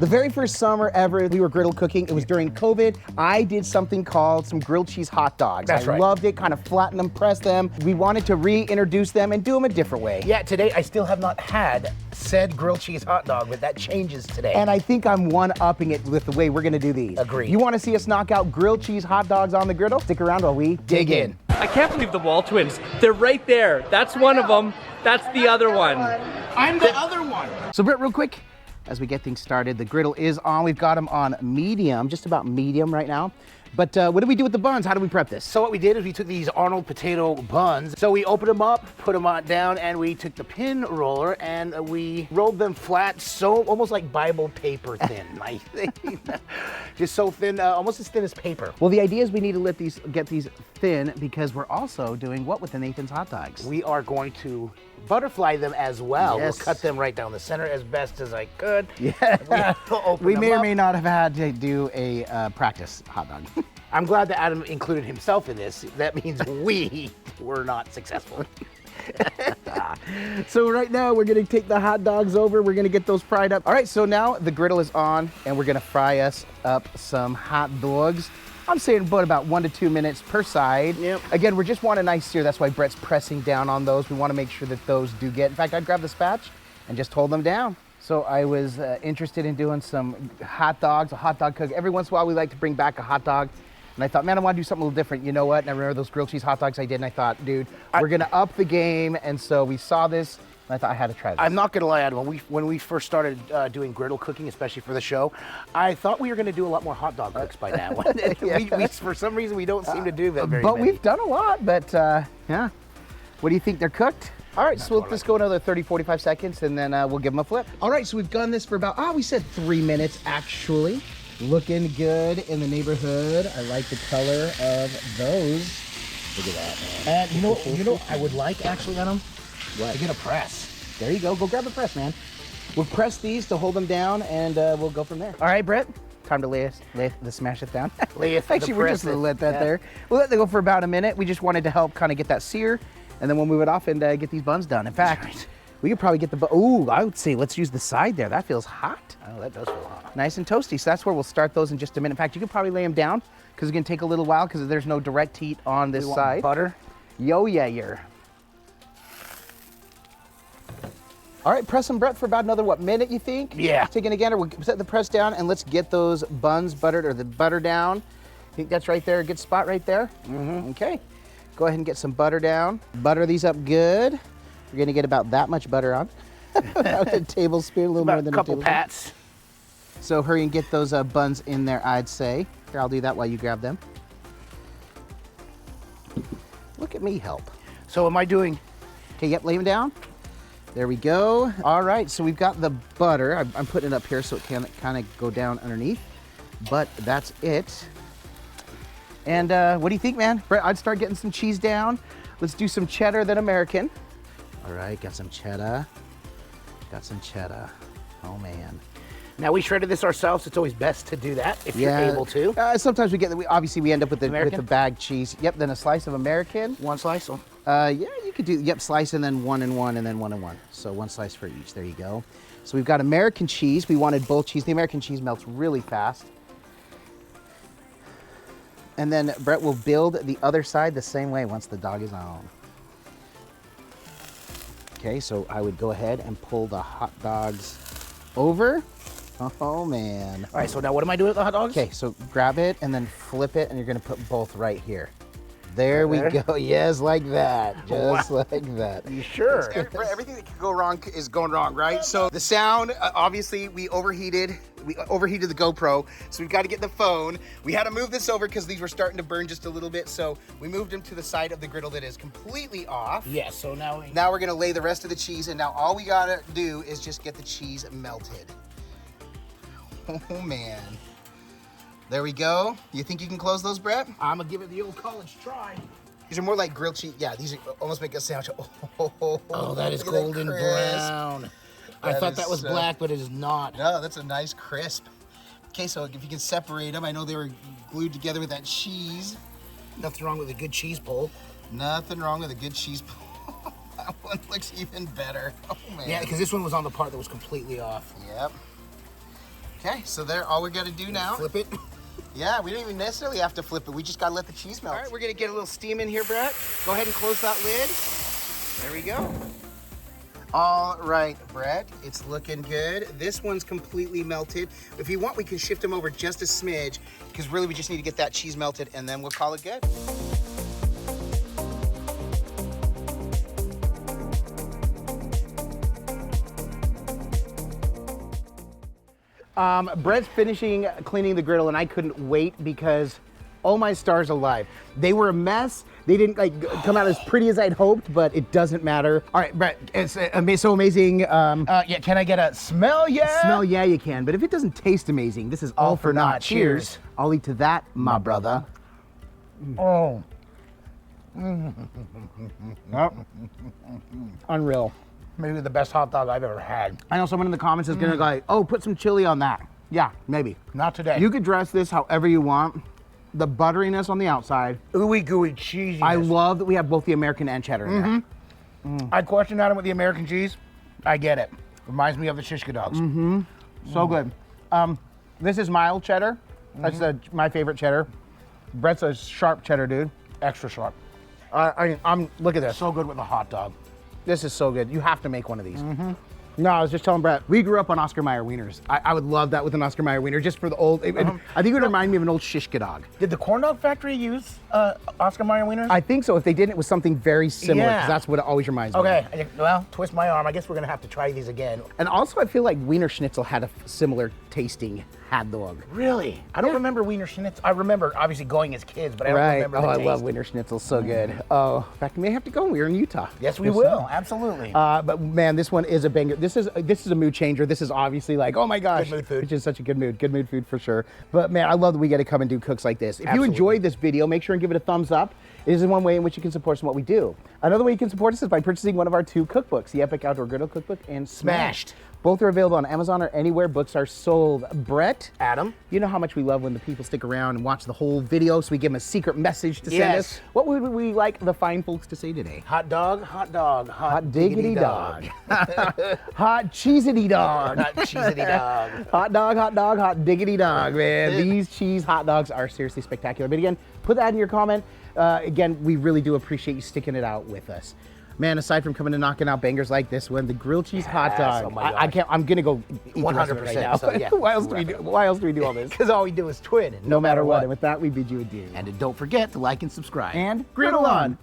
The very first summer ever we were griddle cooking, it was during COVID. I did something called some grilled cheese hot dogs. That's right. I loved it, kind of flatten them, press them. We wanted to reintroduce them and do them a different way. Yeah, today I still have not had said grilled cheese hot dog, but that changes today. And I think I'm one-upping it with the way we're gonna do these. Agreed. You wanna see us knock out grilled cheese hot dogs on the griddle? Stick around while we dig in. I can't believe the WALTWINS. They're right there. That's one of them. That's the other one. I'm the other one. So Britt, real quick, as we get things started, the griddle is on. We've got them on medium, just about medium right now. But what do we do with the buns? How do we prep this? So what we did is we took these Arnold potato buns. So we opened them up, put them on down, and we took the pin roller and we rolled them flat, so almost like Bible paper thin. I think. Just so thin, almost as thin as paper. Well, the idea is we need to get these thin because we're also doing what with the Nathan's hot dogs? We are going to butterfly them as well. Yes. We'll cut them right down the center as best as I could. Yeah. We may or up. may not have had to do a practice hot dog. I'm glad that Adam included himself in this. That means we were not successful. So right now we're gonna take the hot dogs over. We're gonna get those fried up. All right, so now the griddle is on and we're gonna fry us up some hot dogs. I'm saying about 1 to 2 minutes per side. Yep. Again, we just want a nice sear. That's why Brett's pressing down on those. We want to make sure that those do get. In fact, I'd grab the spatch and just hold them down. So I was interested in doing some hot dogs, a hot dog cook. Every once in a while, we like to bring back a hot dog. And I thought, man, I want to do something a little different. You know what? And I remember those grilled cheese hot dogs I did, and I thought, dude, we're going to up the game. And so we saw this, and I thought I had to try this. I'm not gonna lie, Adam, when we first started doing griddle cooking, especially for the show, I thought we were gonna do a lot more hot dog cooks by now. we, for some reason, we don't seem to do that very But many. we've done a lot, but yeah. What do you think, they're cooked? All right, so let's go another 30, 45 seconds, and then we'll give them a flip. All right, so we've done this for about, we said 3 minutes, actually. Looking good in the neighborhood. I like the color of those. Look at that, man. And you know, I would like, actually, Adam, What? to get a press. There you go. Go grab a press, man. We'll press these to hold them down, and we'll go from there. All right, Brett. Time to lay the smash it down. Actually, we're just gonna let that there. We'll let that go for about a minute. We just wanted to help kind of get that sear, and then we'll move it off and get these buns done. In fact, we could probably get the I would say let's use the side there. That feels hot. Oh, that does feel hot. Nice and toasty. So that's where we'll start those in just a minute. In fact, you could probably lay them down because it's gonna take a little while because there's no direct heat on this side. Butter. Yo-yeah-yer. All right, press them, Brett, for about another, minute, you think? Yeah. Taking again, or we'll set the press down and let's get those buns buttered, or the butter down. I think that's right there, a good spot right there? Mm-hmm. Okay. Go ahead and get some butter down. Butter these up good. We're gonna get about that much butter on. About a tablespoon, a little more than a couple a tablespoon. pats. So hurry and get those buns in there, I'd say. Here, I'll do that while you grab them. Look at me help. So am I doing? Okay, yep, lay them down. There we go. All right, so we've got the butter. I'm putting it up here so it can kind of go down underneath, but that's it. And what do you think, man? Brett, I'd start getting some cheese down. Let's do some cheddar, then American. All right, got some cheddar. Got some cheddar. Oh, man. Now, we shredded this ourselves. It's always best to do that if you're able to. Sometimes obviously we end up with the bagged cheese. Yep, then a slice of American. One slice. Yeah, you could do, slice and then 1 and 1 and then 1 and 1. So 1 slice for each, there you go. So we've got American cheese. We wanted both cheese. The American cheese melts really fast. And then Brett will build the other side the same way once the dog is on. Okay, so I would go ahead and pull the hot dogs over. Oh, man. All right, so now what am I doing with the hot dogs? Okay, so grab it and then flip it, and you're gonna put both right here. There we go. Yes, like that. Just like that. You sure? Everything that could go wrong is going wrong, right? So the sound, obviously, we overheated the GoPro, so we've got to get the phone. We had to move this over because these were starting to burn just a little bit, so we moved them to the side of the griddle that is completely off. Yeah, so now we're gonna lay the rest of the cheese, and now all we gotta do is just get the cheese melted. Oh, man. There we go. You think you can close those, Brett? I'm gonna give it the old college try. These are more like grilled cheese. Yeah, these are almost make a sandwich. Oh, that is golden brown. I thought that was black, but it is not. No, that's a nice crisp. Okay, so if you can separate them, I know they were glued together with that cheese. Nothing wrong with a good cheese pull. Nothing wrong with a good cheese pull. That one looks even better. Oh, man. Yeah, because this one was on the part that was completely off. Yep. Okay, so there, all we gotta do now. Flip it. Yeah, we don't even necessarily have to flip it. We just gotta let the cheese melt. All right, we're gonna get a little steam in here, Brett. Go ahead and close that lid. There we go. All right, Brett, it's looking good. This one's completely melted. If you want, we can shift them over just a smidge, because really we just need to get that cheese melted, and then we'll call it good. Brett's finishing cleaning the griddle, and I couldn't wait because, oh my stars alive, they were a mess. They didn't like come out as pretty as I'd hoped, but it doesn't matter. All right, Brett, it's so amazing. Yeah, can I get a smell? Yeah. Smell, yeah, you can. But if it doesn't taste amazing, this is all for naught. Cheers. I'll eat to that, my brother. Oh. Unreal. Maybe the best hot dog I've ever had. I know someone in the comments is gonna go like, oh, put some chili on that. Yeah, maybe. Not today. You could dress this however you want. The butteriness on the outside. Ooey gooey cheesy. I love that we have both the American and cheddar in there. I questioned at him with the American cheese. I get it. Reminds me of the Shishka dogs. So good. This is mild cheddar. That's my favorite cheddar. Brett's a sharp cheddar, dude. Extra sharp. I'm look at this. So good with a hot dog. This is so good. You have to make one of these. No, I was just telling Brett, we grew up on Oscar Mayer wieners. I would love that with an Oscar Mayer wiener, just for the old, I think it would remind me of an old Shishka dog. Did the corn dog factory use Oscar Mayer wieners? I think so. If they didn't, it was something very similar, because Yeah. that's what it always reminds me of. Okay, well, twist my arm. I guess we're gonna have to try these again. And also, I feel like Wiener Schnitzel had a similar tasting hot dog. Really? I don't remember Wiener Schnitzel. I remember obviously going as kids, but I don't remember Oh, the I taste. love Wiener Schnitzel, so good. Oh, in fact, we may have to go. We're in Utah. Yes, we will. Absolutely. But man, this one is a banger. This is a mood changer. This is obviously like, oh my gosh, Good mood food. which is such a good mood food for sure. But man, I love that we get to come and do cooks like this. If you Absolutely. enjoyed this video, make sure and give it a thumbs up. It is one way in which you can support us in what we do. Another way you can support us is by purchasing one of our 2 cookbooks, the Epic Outdoor Griddle Cookbook and Smashed. Both are available on Amazon or anywhere books are sold. Brett, Adam? you know how much we love when the people stick around and watch the whole video, so we give them a secret message to send Yes. us. What would we like the fine folks to say today? Hot dog, hot dog, Hot diggity dog. Hot cheesity dog. Hot cheesity dog. Hot dog, hot diggity dog, man. These cheese hot dogs are seriously spectacular. But again, put that in your comment. Again, we really do appreciate you sticking it out with us. Man, aside from coming and knocking out bangers like this one, the grilled cheese hot dog. oh my I can't. I'm gonna go eat the rest of it right 100%, now. so yeah. Why else do we do all this? Because all we do is twin. No matter what. And with that, we bid you adieu. And don't forget to like and subscribe. And griddle on.